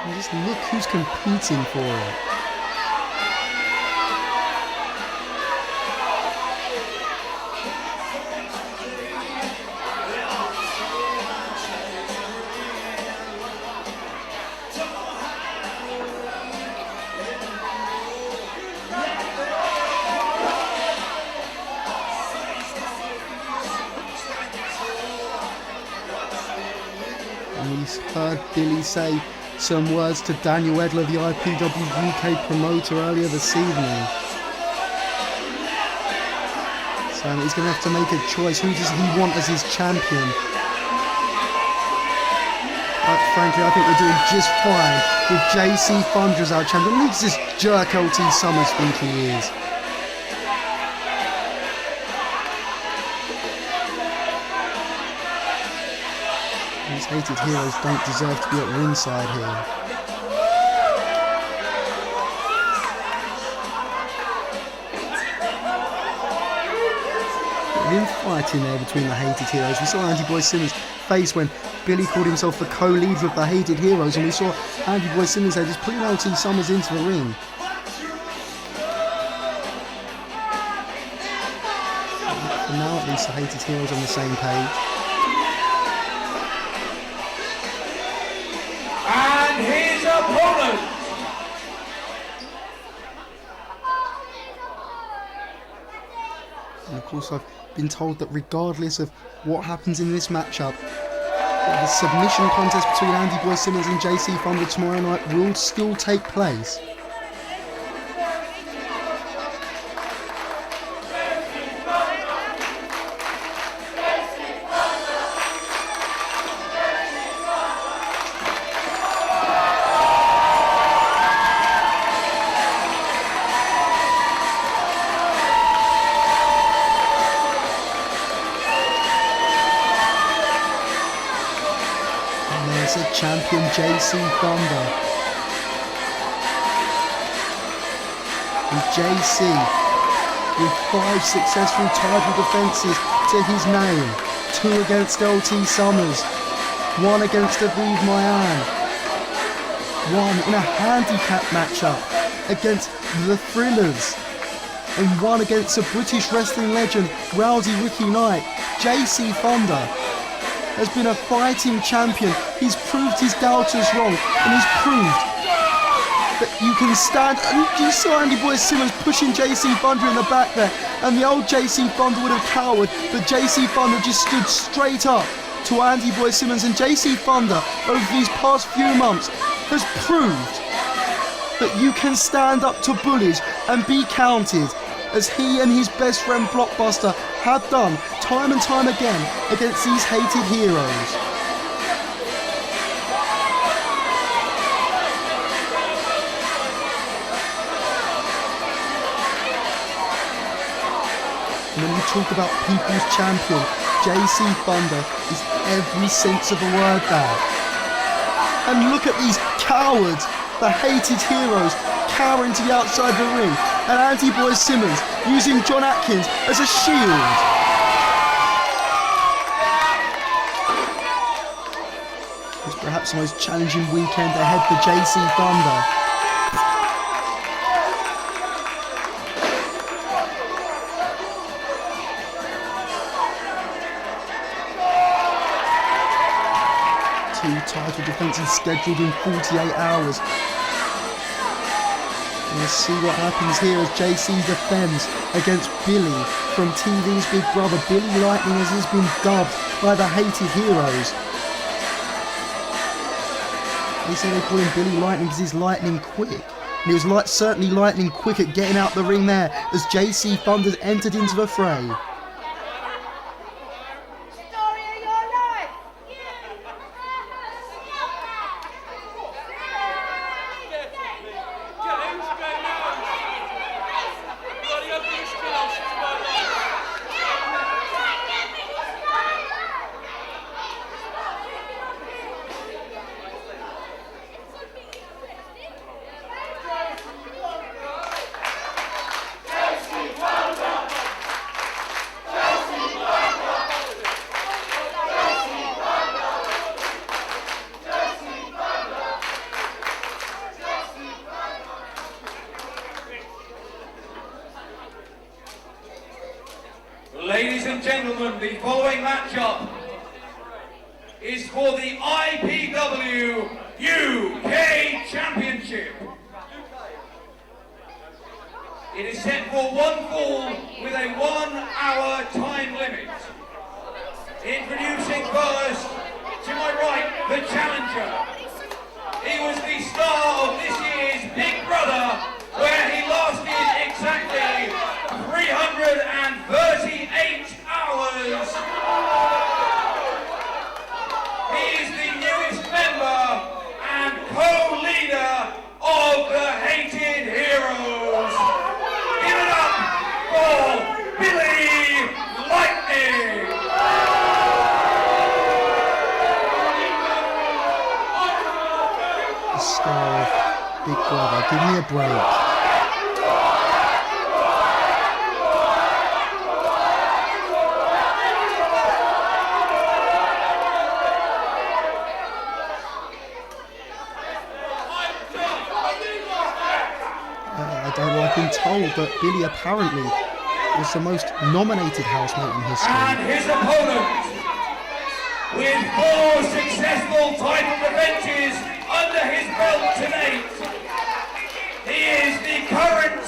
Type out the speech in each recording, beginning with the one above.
And just look who's competing for it. He's heard Billy say some words to Daniel Edler, the IPW UK promoter, earlier this evening. So he's going to have to make a choice. Who does he want as his champion? Frankly, I think we're doing just fine with JC Thunder as our champion. Who does this jerk LT Summers think he is? These hated heroes don't deserve to be at ringside here. Infighting there between the hated heroes. We saw Andy Boy Simmons' face when Billy called himself the co-leader of the hated heroes, and we saw Andy Boy Simmons there just putting LT Summers into the ring. For now, at least, the hated heroes on the same page. And his opponent. And of course, I've been told that regardless of what happens in this matchup, the submission contest between Andy Boy Simmons and JC Thunder tomorrow night will still take place. Champion JC Thunder. And JC, with 5 successful title defences to his name, 2 against LT Summers, 1 against Aviv Maayan, 1 in a handicap matchup against the Thrillers, and 1 against a British wrestling legend, Rowdy Ricky Knight. JC Thunder has been a fighting champion. He's proved his doubters wrong, and he's proved that you can stand. And you saw Andy Boy Simmons pushing JC Thunder in the back there, and the old JC Thunder would have cowered, but JC Thunder just stood straight up to Andy Boy Simmons. And JC Thunder, over these past few months, has proved that you can stand up to bullies and be counted, as he and his best friend Blockbuster have done time and time again against these hated heroes. And when we talk about people's champion, JC Thunder is every sense of the word there. And look at these cowards, the hated heroes, cowering to the outside of the ring, and Andy Boy Simmons using John Atkins as a shield. It's perhaps the most challenging weekend ahead for JC Thunder. Title defences scheduled in 48 hours. Let's see what happens here as JC defends against Billy from TV's Big Brother. Billi Lightning, as he's been dubbed by the hated heroes. They say they call him Billi Lightning because he's lightning quick. And he was certainly lightning quick at getting out the ring there as JC Thunder entered into the fray. Ladies and gentlemen, the following matchup is for the IPW UK Championship. It is set for one fall with a 1 hour time limit. Introducing first, to my right, the challenger. He was the star of this year's Big Brother, where he lasted exactly 338 hours. He is the newest member and co-leader of the Hated Heroes. Give it up for Billi Lightning. The star of Big Brother, give me a break. I've been told that Billi apparently was the most nominated housemate in history. And his opponent, with 4 successful title defenses under his belt to date, he is the current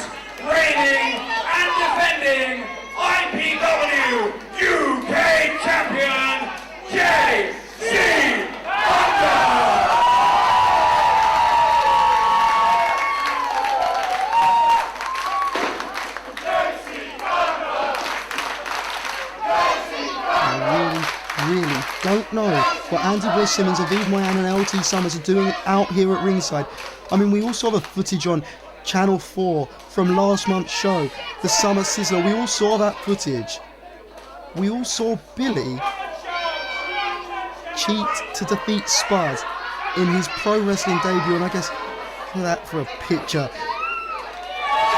reigning and defending IPW UK champion, JC Thunder. Really don't know what Andy Simmons, Aviv Maayan and LT Summers are doing out here at ringside. I mean, we all saw the footage on Channel 4 from last month's show, the Summer Sizzler. We all saw that footage. We all saw Billi cheat to defeat Spud in his pro wrestling debut, and I guess look at that for a picture.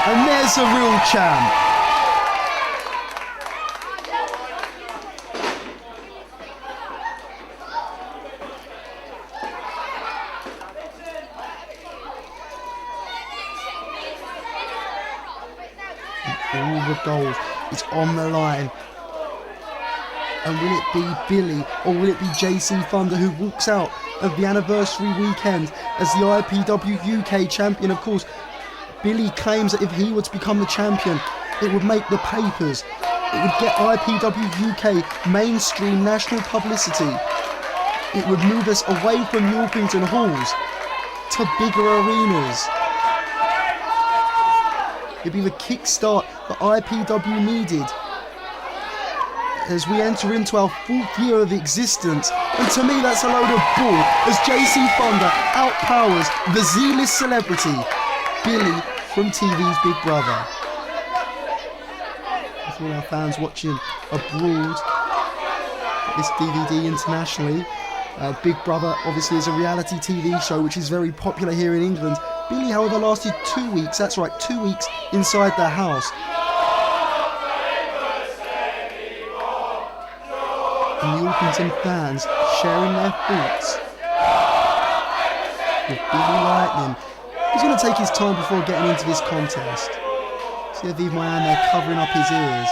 And there's a real champ. All the gold is on the line. And will it be Billi or will it be JC Thunder who walks out of the anniversary weekend as the IPW UK champion? Of course, Billi claims that if he were to become the champion, it would make the papers. It would get IPW UK mainstream national publicity. It would move us away from Yorkington halls to bigger arenas. It'd be the kickstart that IPW needed as we enter into our 4th year of existence. And to me, that's a load of bull as JC Thunder outpowers the Z-list celebrity, Billi from TV's Big Brother. For all our fans watching abroad, this DVD internationally, Big Brother obviously is a reality TV show which is very popular here in England. Billi, however, lasted 2 weeks, that's right, 2 weeks inside their house. And the Orpington fans sharing their thoughts with Billi Lightning. He's going to take his time before getting into this contest. See Aviv Maayan there covering up his ears.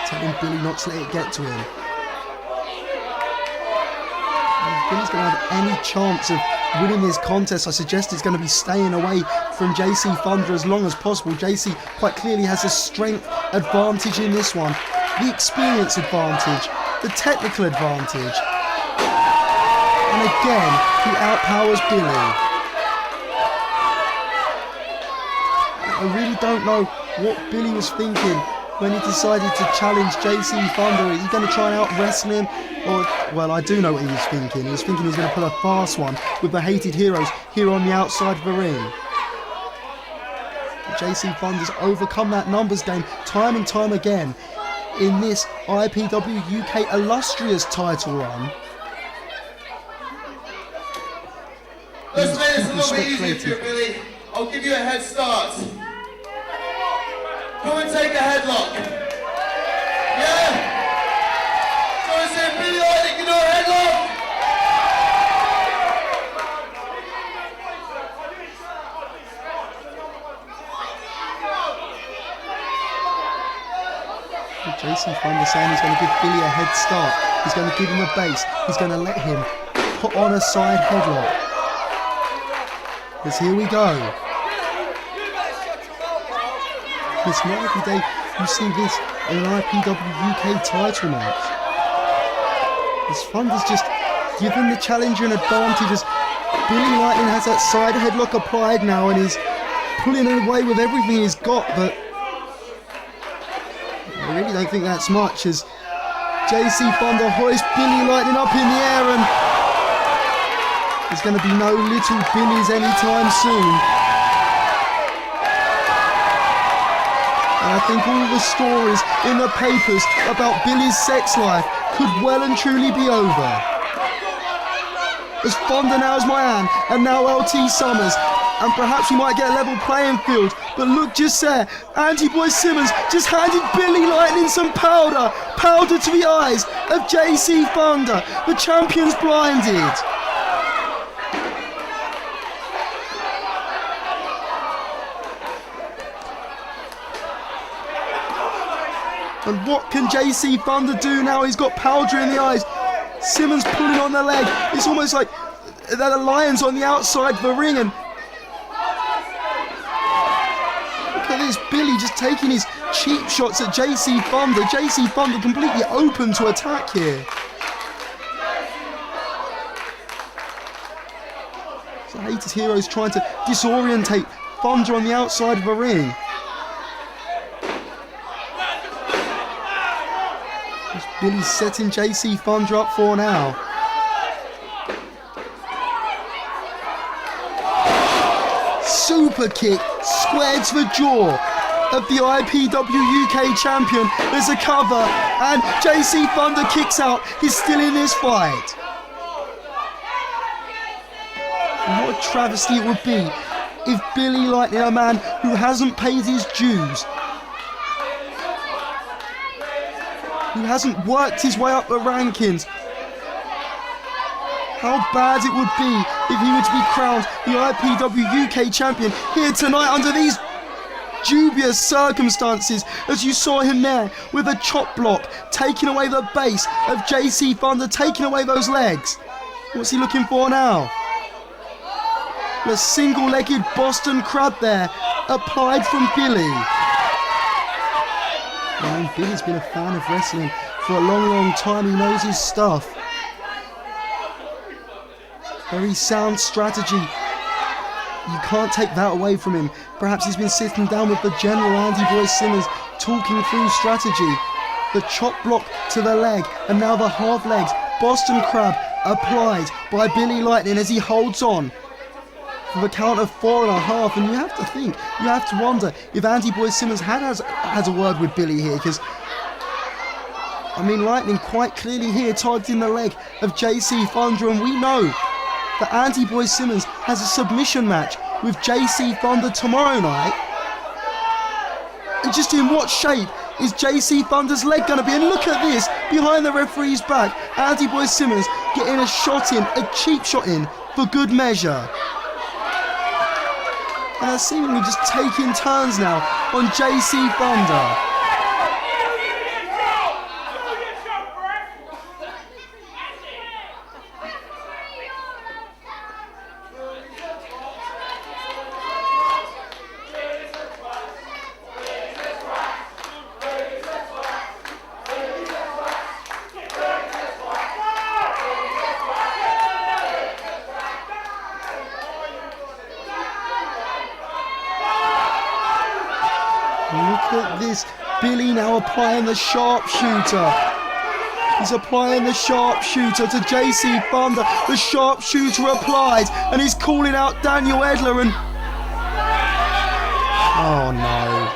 Telling Billi not to let it get to him. If Billi's going to have any chance of winning this contest, I suggest it's going to be staying away from JC Thunder as long as possible. JC quite clearly has a strength advantage in this one, the experience advantage, the technical advantage. And again, he outpowers Billi. I really don't know what Billi was thinking when he decided to challenge JC Thunder. Is he going to try and out-wrestle him? Or, well, I do know what he was thinking. He was thinking he was going to pull a fast one with the Hated Heroes here on the outside of the ring. But JC Thunder's overcome that numbers game time and time again in this IPW UK illustrious title run. Let's make this a little bit easier for you, Billi. I'll give you a head start. Come and take a headlock. Yeah? So I say Billi Lightning can do a headlock. JC Thunder saying he's going to give Billi a head start. He's going to give him a base. He's going to let him put on a side headlock. Because here we go. It's not every day you see this in an IPW UK title match. This Thunder's just given the challenger an advantage as Billi Lightning has that side headlock applied now and is pulling away with everything he's got, but I really don't think that's much as JC Thunder hoists Billi Lightning up in the air, and there's going to be no little Billies anytime soon. And I think all the stories in the papers about Billi's sex life could well and truly be over. As Thunder now is Maayan, and now LT Summers, and perhaps we might get a level playing field, but look just there, Andy-Boy Simmons just handed Billi Lightning some powder to the eyes of JC Thunder. The champion's blinded. And what can JC Thunder do now? He's got powder in the eyes. Simmons pulling on the leg. It's almost like the lion's on the outside of the ring, and look at this, Billi just taking his cheap shots at JC Thunder. JC Thunder completely open to attack here. So Haters Heroes trying to disorientate Thunder on the outside of the ring. Billi's setting JC Thunder up for now. Super kick square to the jaw of the IPW UK champion. There's a cover and JC Thunder kicks out. He's still in this fight. And what a travesty it would be if Billi Lightning, a man who hasn't paid his dues, who hasn't worked his way up the rankings, how bad it would be if he were to be crowned the IPW UK champion here tonight under these dubious circumstances, as you saw him there with a chop block, taking away the base of JC Thunder, taking away those legs. What's he looking for now? The single-legged Boston Crab there, applied from Billi. And Billi's been a fan of wrestling for a long time. He knows his stuff. Very sound strategy. You can't take that away from him. Perhaps he's been sitting down with the general Andy-Boy Simmons, talking through strategy. The chop block to the leg, and now the half legs. Boston Crab applied by Billi Lightning as he holds on for the count of 4.5, and you have to think, you have to wonder if Andy-Boy Simmons has a word with Billi here, because I mean, Lightning quite clearly here targeting the leg of JC Thunder, and we know that Andy-Boy Simmons has a submission match with JC Thunder tomorrow night. And just in what shape is JC Thunder's leg going to be? And look at this, behind the referee's back, Andy-Boy Simmons getting a shot in, a cheap shot in, for good measure. And they're seemingly just taking turns now on JC Thunder. Look at this, Billi now applying the sharpshooter. He's applying the sharpshooter to JC Thunder. The sharpshooter applied, and he's calling out Daniel Edler, and oh no.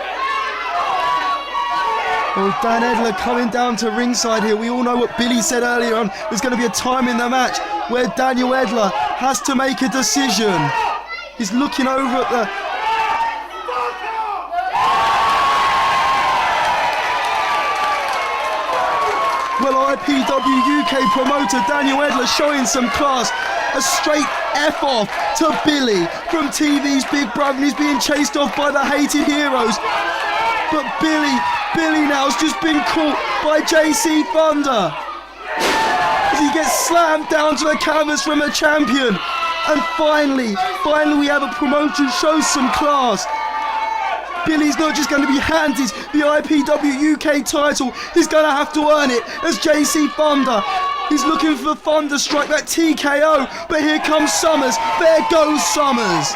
Well, Dan Edler coming down to ringside here. We all know what Billi said earlier on. There's going to be a time in the match where Daniel Edler has to make a decision. He's looking over at the well, IPW UK promoter Daniel Edler showing some class. A straight F off to Billi from TV's Big Brother, and he's being chased off by the Hated Heroes. But Billi Billi now's just been caught by JC Thunder as he gets slammed down to the canvas from a champion. And finally we have a promoter who shows some class. Billi's not just going to be handed the IPW UK title, he's going to have to earn it as JC Thunder. He's looking for the Thunder strike, that TKO, but here comes Summers. There goes Summers.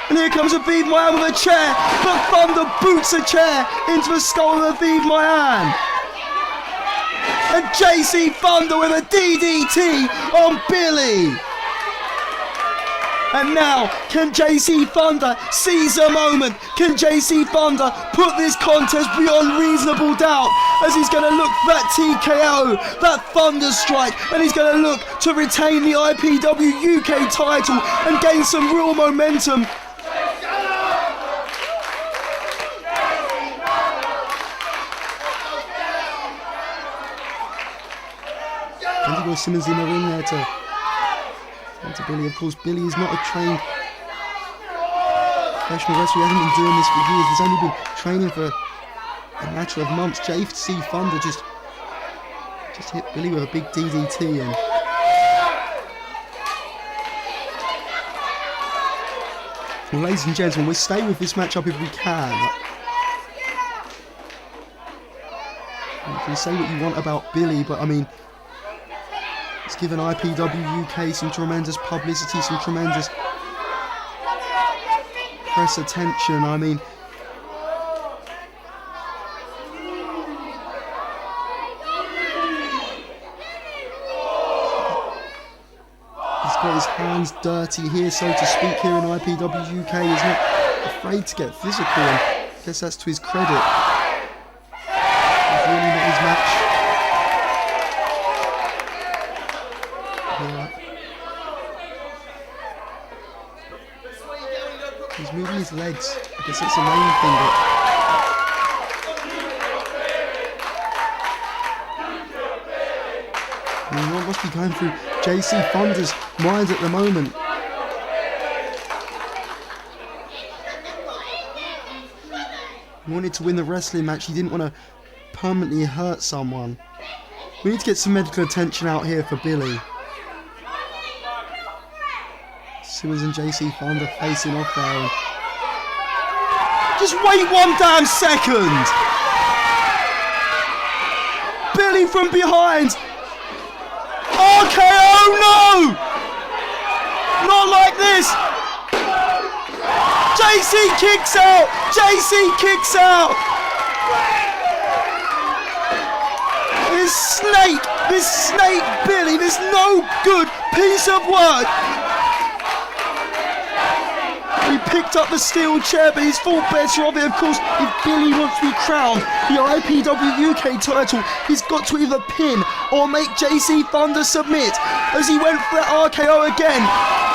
And here comes Aviv Maayan with a chair, but Thunder boots a chair into the skull of Aviv Maayan. And JC Thunder with a DDT on Billi. And now, can JC Thunder seize a moment? Can JC Thunder put this contest beyond reasonable doubt as he's going to look for that TKO, that Thunder strike, and he's going to look to retain the IPW UK title and gain some real momentum. Andy Simmons in the ring there to Billi. Of course, Billi is not a trained professional wrestler. He hasn't been doing this for years. He's only been training for a matter of months. JC Thunder just hit Billi with a big DDT. And well, ladies and gentlemen, we'll stay with this matchup if we can. You can say what you want about Billi, but I mean, it's given IPW UK some tremendous publicity, some tremendous press attention. I mean, he's got his hands dirty here, so to speak, here in IPW UK. He's not afraid to get physical, and I guess that's to his credit. He's really not his match. He's moving his legs. I guess that's the main thing. I mean, what must be going through JC Thunder's mind at the moment? He wanted to win the wrestling match. He didn't want to permanently hurt someone. We need to get some medical attention out here for Billi. Simmons and JC Thunder facing off there. And just wait one damn second! Billi from behind! RKO, no! Not like this! JC kicks out! JC kicks out! This snake Billi, this no good piece of work! He picked up the steel chair, but he's thought better of it. Of course, if Billi wants to be crowned the IPW UK title, he's got to either pin or make JC Thunder submit. As he went for that RKO again,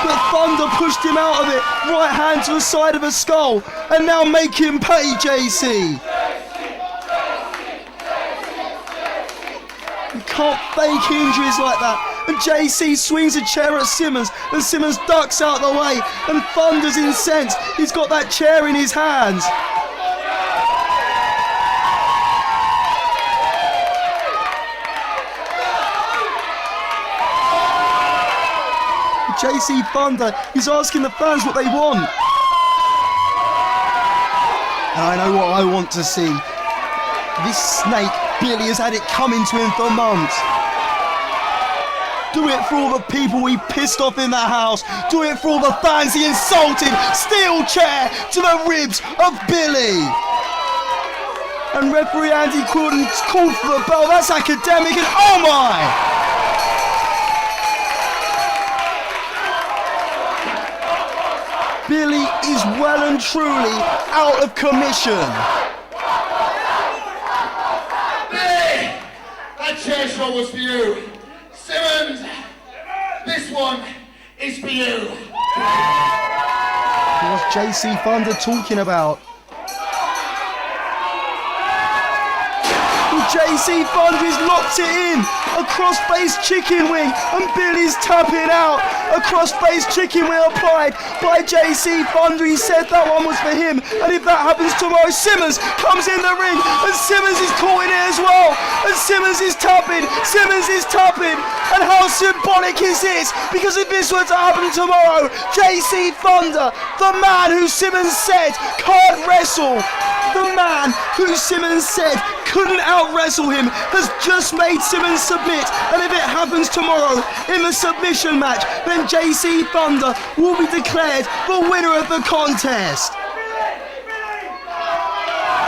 but Thunder pushed him out of it. Right hand to the side of the skull, and now make him pay, JC. You can't fake injuries like that. And JC swings a chair at Simmons, and Simmons ducks out the way, and Thunder's incensed. He's got that chair in his hands. JC Thunder, he's asking the fans what they want. And I know what I want to see. This snake, Billi, has had it coming to him for months. Do it for all the people he pissed off in that house. Do it for all the fans he insulted. Steel chair to the ribs of Billi. And referee Andy Quilton called for the bell. That's academic, and oh my! Billi is well and truly out of commission. Billi, that chair shot was for you. Simmons, this one is for you. What's JC Thunder talking about? Well, JC Thunder is locked it in. A cross-face chicken wing, and Billy's tapping out. A cross-face chicken wing applied by JC Thunder. He said that one was for him, and if that happens tomorrow, Simmons comes in the ring, and Simmons is caught in it as well. And Simmons is tapping. And how symbolic is this? Because if this were to happen tomorrow, JC Thunder, the man who Simmons said can't wrestle, the man who Simmons said couldn't out-wrestle him, has just made Simmons submit. And if it happens tomorrow in the submission match, then JC Thunder will be declared the winner of the contest.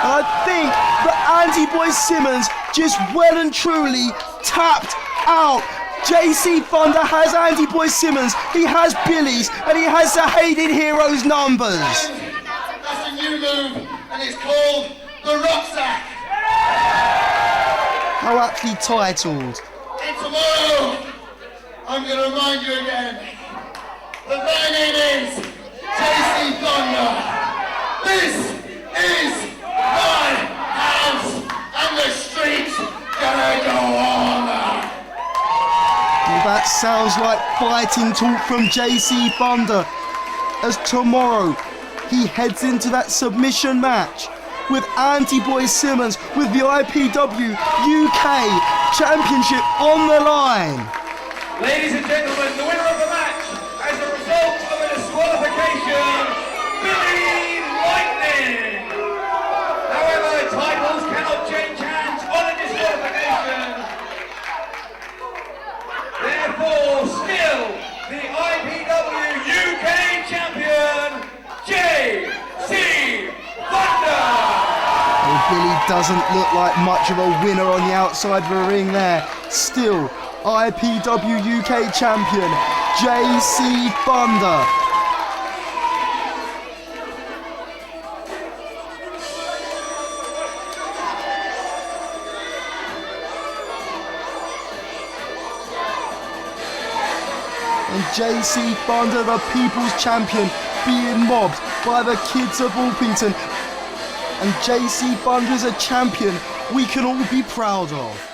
I think that Andy Boy Simmons just well and truly tapped out. JC Thunder has Andy Boy Simmons, he has Billy's, and he has the Hated Heroes numbers. That's a new move, and it's called the Rucksack. How aptly titled. And tomorrow, I'm going to remind you again that my name is JC Thunder. This is my house, and the streets gonna go on. Well, that sounds like fighting talk from JC Thunder, as tomorrow he heads into that submission match with Andy Boy Simmons with the IPW UK Championship on the line. Ladies and gentlemen, the winner of the match as a result of a disqualification, Billi Lightning. However, titles cannot change hands on a disqualification. Therefore, still the IPW UK champion, JC Thunder. Well, Billy doesn't look like much of a winner on the outside of the ring there. Still, IPW UK champion, JC Thunder. And JC Thunder, the People's Champion, being mobbed by the kids of Orpington. And JC Thunder is a champion we can all be proud of.